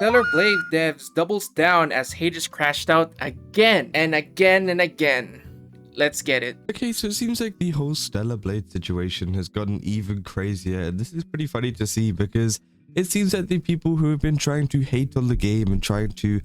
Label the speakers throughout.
Speaker 1: Stellar Blade devs doubles down as Hades crashed out again and again and again. Let's get it.
Speaker 2: Okay, so it seems like the whole Stellar Blade situation has gotten even crazier, and this is pretty funny to see because it seems that the people who have been trying to hate on the game and trying to,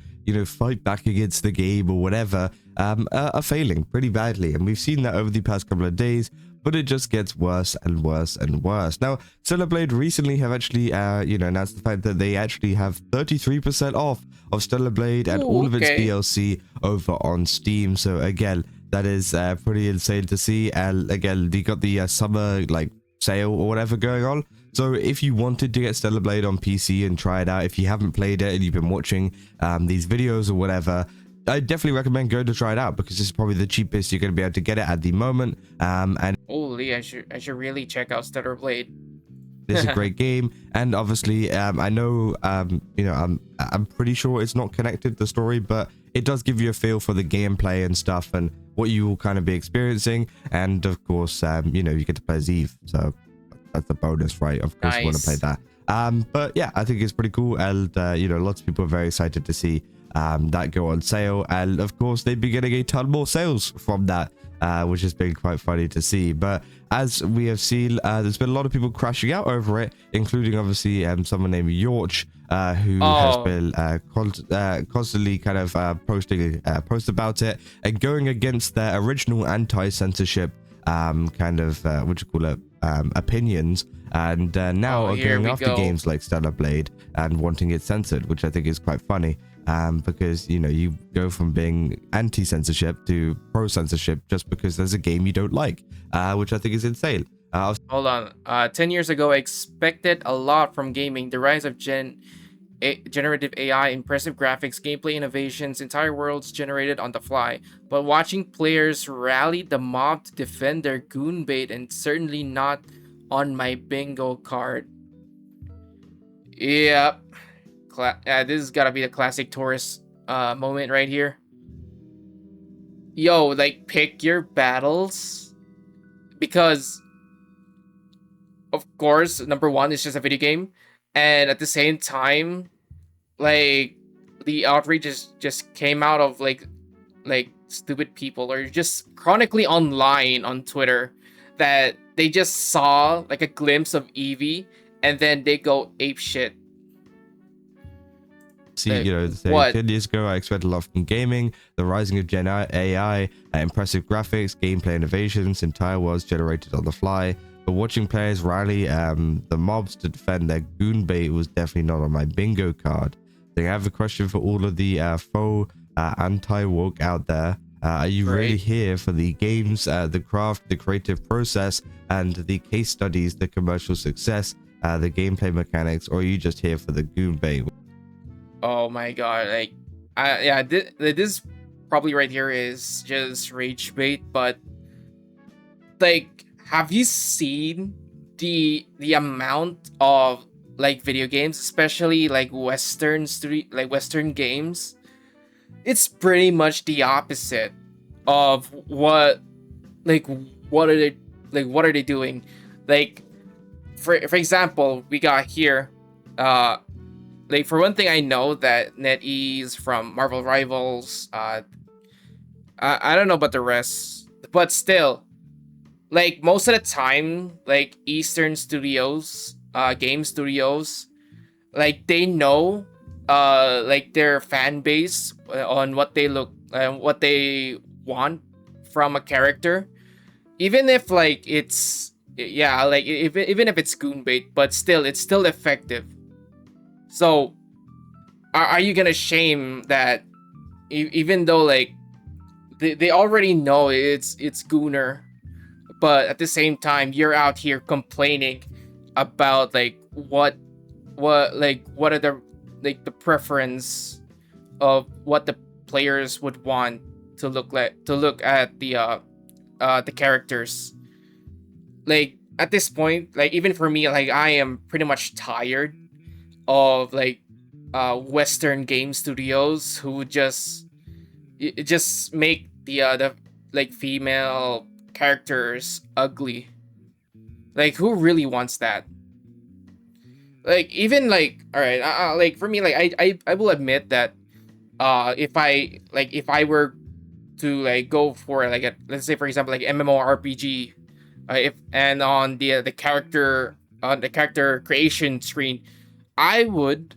Speaker 2: fight back against the game or whatever, are failing pretty badly, and we've seen that over the past couple of days. But it just gets worse and worse and worse. Now, Stellar Blade recently have actually, announced the fact that they actually have 33% off of Stellar Blade and all of its DLC over on Steam. So again, that is pretty insane to see. And again, they got the summer sale or whatever going on. So if you wanted to get Stellar Blade on PC and try it out, if you haven't played it and you've been watching these videos or whatever, I definitely recommend going to try it out because this is probably the cheapest you're going to be able to get it at the moment. And
Speaker 1: holy, I should really check out Stellar Blade.
Speaker 2: it's a great game, and obviously, I know, I'm pretty sure it's not connected to the story, but it does give you a feel for the gameplay and stuff, and what you will kind of be experiencing. And of course, you get to play as Eve, so that's a bonus, right? Of course, you want to play that. But yeah, I think it's pretty cool, and lots of people are very excited to see that go on sale, and of course they'd be getting a ton more sales from that, which has been quite funny to see. But as we have seen, there's been a lot of people crashing out over it, including obviously someone named Yorch, who has been constantly kind of posting posts about it and going against their original anti-censorship opinions, and now are going after games like Stellar Blade and wanting it censored, which I think is quite funny. Because you go from being anti-censorship to pro-censorship just because there's a game you don't like, which I think is insane.
Speaker 1: Hold on. 10 years ago, I expected a lot from gaming. The rise of generative AI, impressive graphics, gameplay innovations, entire worlds generated on the fly. But watching players rally the mob to defend their goon bait, and certainly not on my bingo card. Yep. This has gotta be the classic tourist moment right here. Yo, pick your battles, because of course number one is just a video game, and at the same time, the outrage just came out of like stupid people or just chronically online on Twitter that they just saw a glimpse of Eevee and then they go ape shit.
Speaker 2: See, 10 years ago, I expected a lot from gaming, the rising of Gen AI, impressive graphics, gameplay innovations, entire worlds generated on the fly. But watching players rally the mobs to defend their goon bait was definitely not on my bingo card. So I have a question for all of the faux anti-woke out there. Are you really here for the games, the craft, the creative process, and the case studies, the commercial success, the gameplay mechanics, or are you just here for the goon bait?
Speaker 1: Oh my god, this probably right here is just rage bait, but have you seen the amount of video games, especially Western games? It's pretty much the opposite of what are they doing? For example, we got here for one thing, I know that NetEase from Marvel Rivals, I don't know about the rest, but still, most of the time, Eastern studios, game studios, they know, their fan base on what they what they want from a character, even if it's even if it's goon bait, but still, it's still effective. So, are you gonna shame that, even though they already know it's gooner, but at the same time you're out here complaining about what are the preference of what the players would want to look at the characters. At this point, even for me, I am pretty much tired of Western game studios who just make the female characters ugly. Who really wants that? like even like all right, like for me, like I will admit that if I were to like go for like a, let's say for example like MMORPG, if and on the character creation screen, I would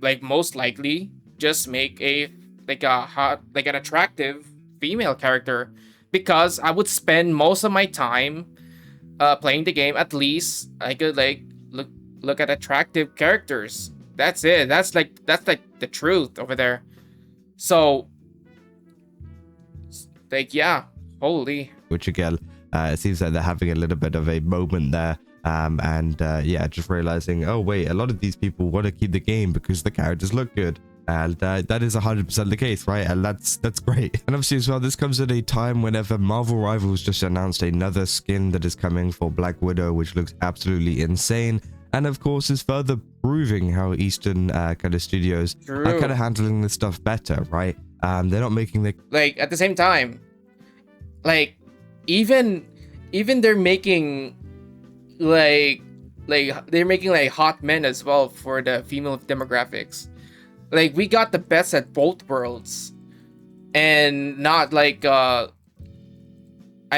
Speaker 1: like most likely just make a like a hot like an attractive female character, because I would spend most of my time playing the game. At least I could like look at attractive characters. That's it. That's like the truth over there. So like yeah, holy.
Speaker 2: Which again, it seems like they're having a little bit of a moment there. And yeah, just realizing, oh wait, a lot of these people want to keep the game because the characters look good. And that is 100% the case, right? And that's great. And obviously as well, this comes at a time whenever Marvel Rivals just announced another skin that is coming for Black Widow, which looks absolutely insane. And of course is further proving how Eastern kind of studios are kind of handling this stuff better, right? They're not making the...
Speaker 1: Like at the same time, like even they're making like they're making like hot men as well for the female demographics. Like we got the best at both worlds, and not like I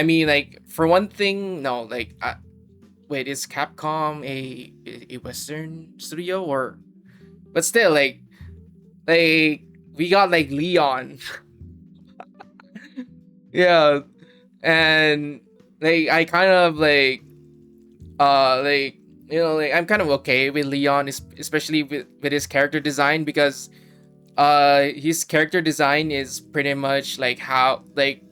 Speaker 1: mean like for one thing, no, like wait, is Capcom a Western studio or? But still, like we got like Leon. Yeah, and like I kind of like you know like I'm kind of okay with Leon, especially with his character design, because his character design is pretty much like how like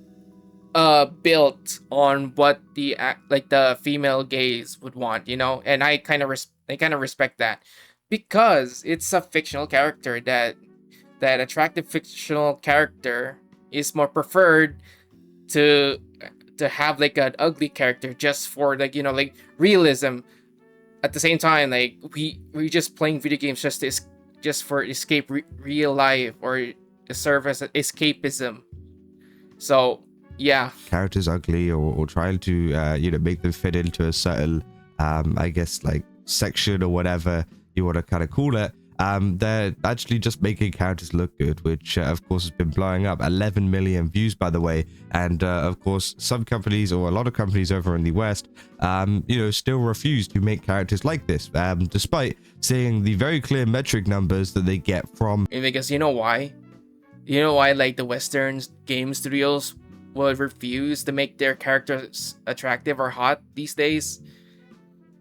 Speaker 1: built on what the female gaze would want, you know. And I kind of respect that, because it's a fictional character. That attractive fictional character is more preferred to have like an ugly character, just for like, you know, like realism. At the same time, like we just playing video games just for escape real life, or to serve as escapism. So yeah,
Speaker 2: characters ugly, or trying to you know, make them fit into a certain I guess like section or whatever you want to kind of call it. They're actually just making characters look good, which of course has been blowing up. 11 million views, by the way. And of course, some companies, or a lot of companies over in the West, you know, still refuse to make characters like this, despite seeing the very clear metric numbers that they get from...
Speaker 1: Because you know why? You know why like the Western game studios would refuse to make their characters attractive or hot these days?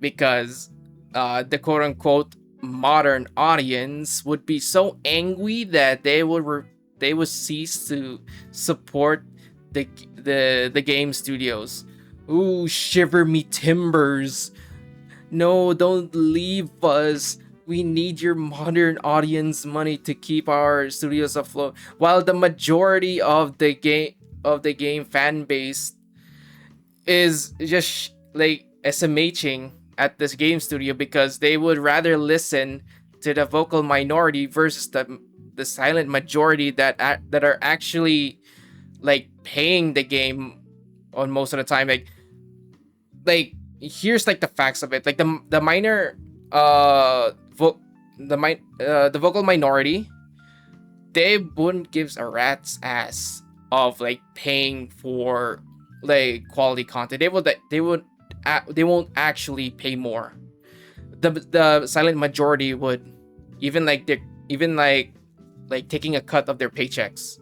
Speaker 1: Because the quote-unquote modern audience would be so angry that they would cease to support the game studios. Ooh, shiver me timbers. No, don't leave us. We need your modern audience money to keep our studios afloat. While the majority of the game fan base is just like SMHing at this game studio, because they would rather listen to the vocal minority versus the silent majority that are actually like paying the game on most of the time. Like here's like the facts of it. Like the minor the vocal minority, they wouldn't give a rat's ass of like paying for like quality content. They won't actually pay more. The silent majority would, even like taking a cut of their paychecks.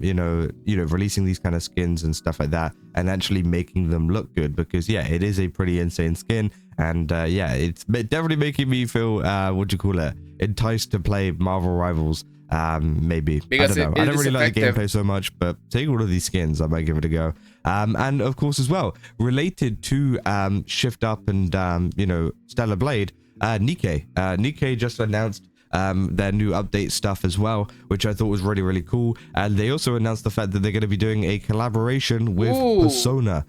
Speaker 2: You know, releasing these kind of skins and stuff like that, and actually making them look good, because yeah, it is a pretty insane skin. And yeah, it's definitely making me feel what do you call it, enticed to play Marvel Rivals. Maybe,
Speaker 1: because
Speaker 2: I don't know. I don't really like the
Speaker 1: effective.
Speaker 2: gameplay so much, but taking all of these skins, I might give it a go. And of course as well, related to Shift Up and you know, Stellar Blade, Nikkei just announced their new update stuff as well, which I thought was really, really cool. And they also announced the fact that they're going to be doing a collaboration with Persona,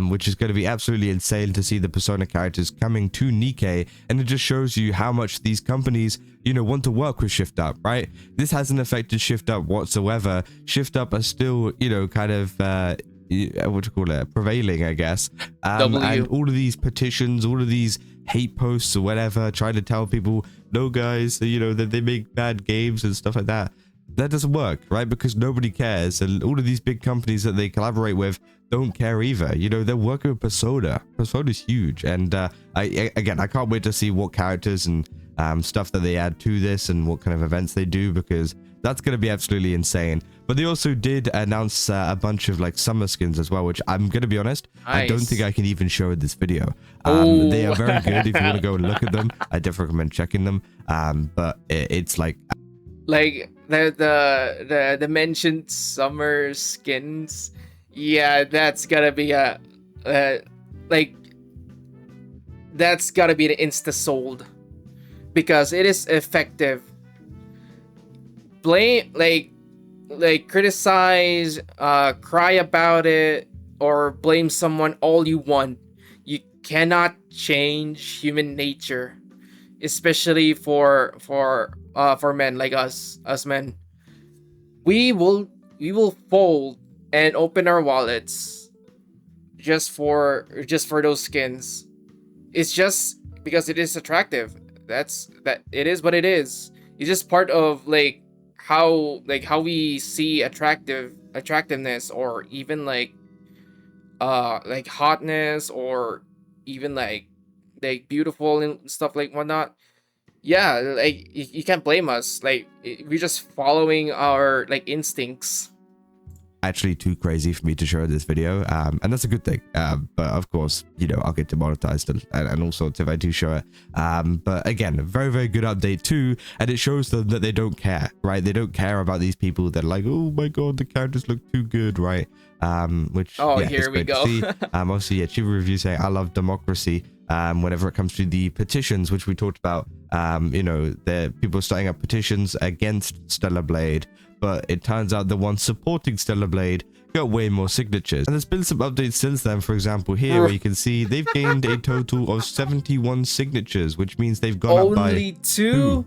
Speaker 2: which is going to be absolutely insane to see the Persona characters coming to Nikkei. And it just shows you how much these companies, you know, want to work with Shift Up, right? This hasn't affected Shift Up whatsoever. Shift Up are still, you know, kind of what you call it, prevailing, I guess. And
Speaker 1: W.
Speaker 2: all of these petitions, all of these hate posts or whatever, trying to tell people, no guys, that they make bad games and stuff like that. That doesn't work, right? Because nobody cares, and all of these big companies that they collaborate with don't care either. They're working with Persona. Persona's huge, and I can't wait to see what characters and stuff that they add to this and what kind of events they do, because that's going to be absolutely insane. But they also did announce a bunch of like summer skins as well, which I'm going to be honest, I don't think I can even show in this video. They are very good. If you want to go and look at them, I definitely recommend checking them. But it's like
Speaker 1: the mentioned summer skins. Yeah, that's gotta be that's gotta be the insta sold, because it is effective. Blame, criticize, cry about it, or blame someone all you want. You cannot change human nature, especially for men like us men. We will fold and open our wallets just for those skins. It's just because it is attractive. That it is what it is. It's just part of how we see attractiveness, or even like hotness, or even like beautiful and stuff like whatnot. Yeah, you can't blame us. We're just following our instincts.
Speaker 2: actually too crazy for me to show this video, and that's a good thing. But of course, I'll get demonetized and all sorts if I do show it. But again, a very, very good update too, and it shows them that they don't care, right? They don't care about these people that are like, oh my god, the characters look too good, right? Which
Speaker 1: Here we go.
Speaker 2: Obviously, Chiva Review saying I love democracy. Whenever it comes to the petitions, which we talked about, the people starting up petitions against Stellar Blade, but it turns out the ones supporting Stellar Blade got way more signatures. And there's been some updates since then. For example, here where you can see they've gained a total of 71 signatures, which means they've gone up by
Speaker 1: only two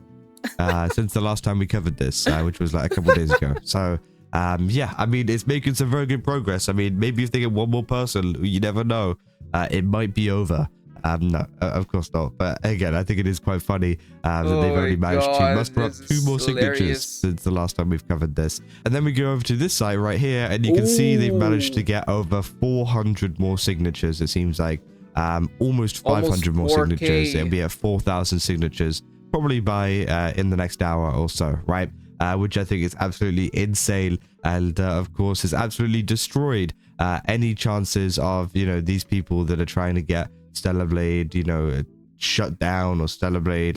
Speaker 2: since the last time we covered this, which was like a couple of days ago. So yeah, I mean, it's making some very good progress. I mean, maybe if they get one more person, you never know, it might be over. No, of course not. But again, I think it is quite funny that they've only managed to muster up 2 more signatures since the last time we've covered this. And then we go over to this site right here, and you can see they've managed to get over 400 more signatures. It seems like almost 500 more
Speaker 1: 4K.
Speaker 2: signatures. It'll be at 4,000 signatures probably by in the next hour or so, right? Which I think is absolutely insane, and of course has absolutely destroyed any chances of these people that are trying to get Stellar Blade shut down, or Stellar Blade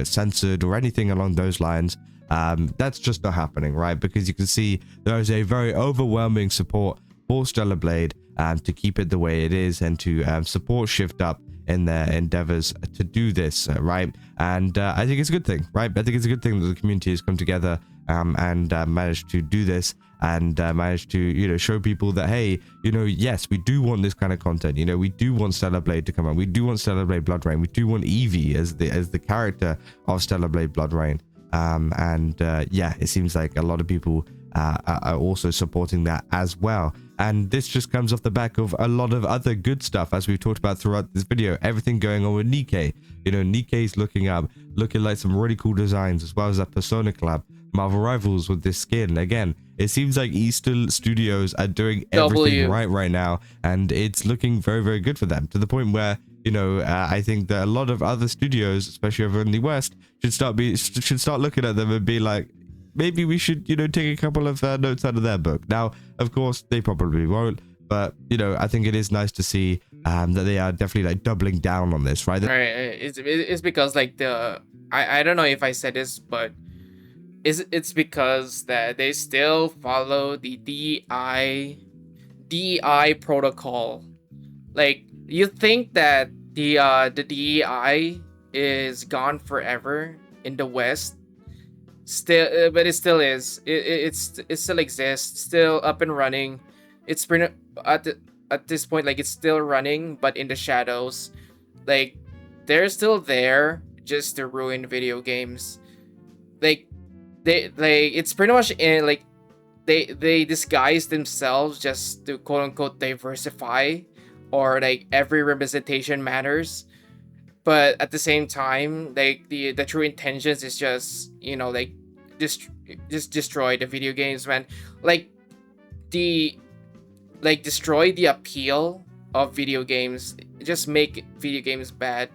Speaker 2: censored, or anything along those lines. That's just not happening, right? Because you can see there is a very overwhelming support for Stellar Blade to keep it the way it is, and to support Shift Up in their endeavors to do this, right? And I think it's a good thing, right? I think it's a good thing that the community has come together and managed to do this, and managed to show people that, hey, yes, we do want this kind of content. We do want Stellar Blade to come out. We do want Stellar Blade Blood Rain. We do want Eevee as the character of Stellar Blade Blood Rain. Yeah, it seems like a lot of people are also supporting that as well. And this just comes off the back of a lot of other good stuff, as we've talked about throughout this video. Everything going on with Nikkei. Nikkei's looking like some really cool designs, as well as that Persona collab. Marvel Rivals with this skin. Again, it seems like Eastern Studios are doing everything right now, and it's looking very, very good for them, to the point where I think that a lot of other studios, especially over in the West, should start looking at them and be like, maybe we should take a couple of notes out of their book. Now, of course, they probably won't, but I think it is nice to see that they are definitely doubling down on this, right?
Speaker 1: Right. It's because I don't know if I said this, but it's because that they still follow the DEI protocol. You think that the DEI is gone forever in the West, still, but it still is. It still exists, still up and running. It's pretty at this point, it's still running, but in the shadows. They're still there just to ruin video games. It's pretty much in they disguise themselves just to quote unquote diversify, or like every representation matters, but at the same time, like the true intentions is just, like just just destroy the video games, man. Like the destroy the appeal of video games, just make video games bad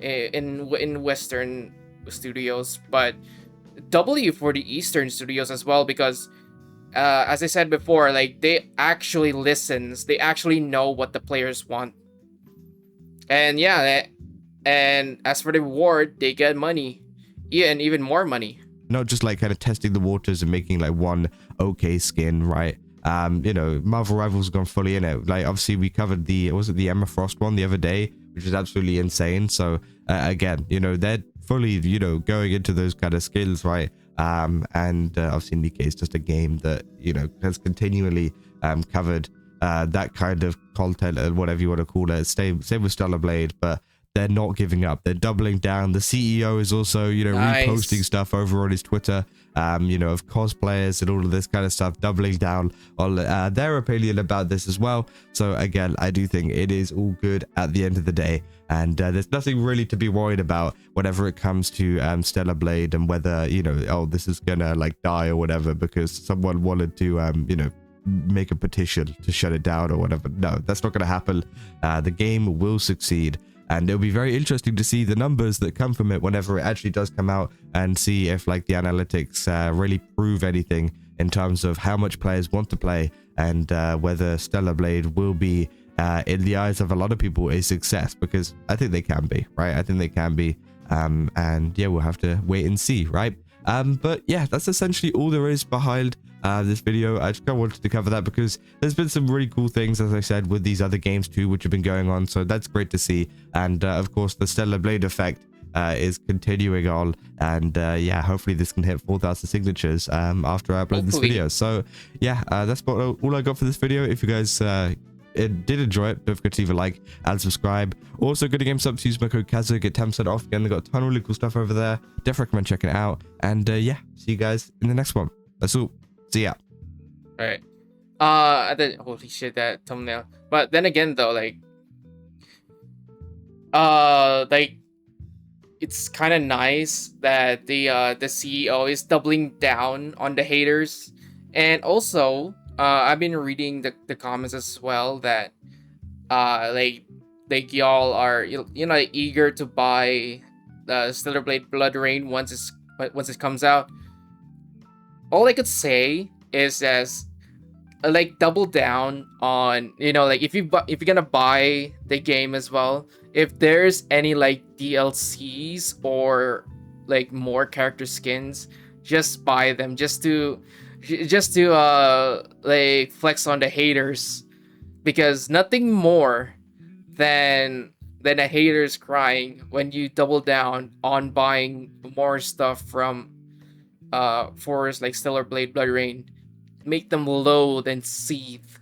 Speaker 1: in Western studios, but W for the Eastern studios as well, because as I said before, like they actually listens, they actually know what the players want, and yeah, and as for the reward, they get money, yeah, and even more money.
Speaker 2: Not just like kind of testing the waters and making like one okay skin, right? Marvel Rivals gone fully in it. Like obviously we covered the Emma Frost one the other day, which is absolutely insane. So again, they're fully, going into those kind of skills, right? And obviously in the case, just a game that, has continually covered that kind of content, or whatever you want to call it. Same with Stellar Blade, but they're not giving up. They're doubling down. The CEO is also,
Speaker 1: Nice.
Speaker 2: reposting stuff over on his Twitter, of cosplayers and all of this kind of stuff, doubling down on their opinion about this as well. So again, I do think it is all good at the end of the day. And there's nothing really to be worried about whenever it comes to Stellar Blade and whether, this is gonna like die or whatever because someone wanted to, make a petition to shut it down or whatever. No, that's not going to happen. The game will succeed. And it'll be very interesting to see the numbers that come from it whenever it actually does come out, and see if like the analytics really prove anything in terms of how much players want to play, and whether Stellar Blade will be, in the eyes of a lot of people, a success, because I think they can be, right? I think they can be. And yeah, we'll have to wait and see, right? But yeah, that's essentially all there is behind this video. I just kind of wanted to cover that because there's been some really cool things, as I said, with these other games too, which have been going on. So that's great to see. And of course, the Stellar Blade effect is continuing on. And yeah, hopefully this can hit 4,000 signatures after I upload this video. So yeah, that's all I got for this video. If you guys did enjoy it, don't forget to leave a like and subscribe. Also, Good Game Subs, use my code Kazo, get 10% off. Again, they got a ton of really cool stuff over there. Definitely recommend checking it out. And yeah, see you guys in the next one. That's all. See ya.
Speaker 1: All right. Holy shit, that thumbnail. But then again, though, like it's kind of nice that the CEO is doubling down on the haters, and also I've been reading the comments as well that like y'all are eager to buy the Stellar Blade Blood Rain once it comes out. All I could say is as like double down on, like if you're gonna buy the game as well, if there's any like DLCs or like more character skins, just buy them just to like flex on the haters, because nothing more than a haters crying when you double down on buying more stuff from for like Stellar Blade Blood Rain. Make them loathe and seethe.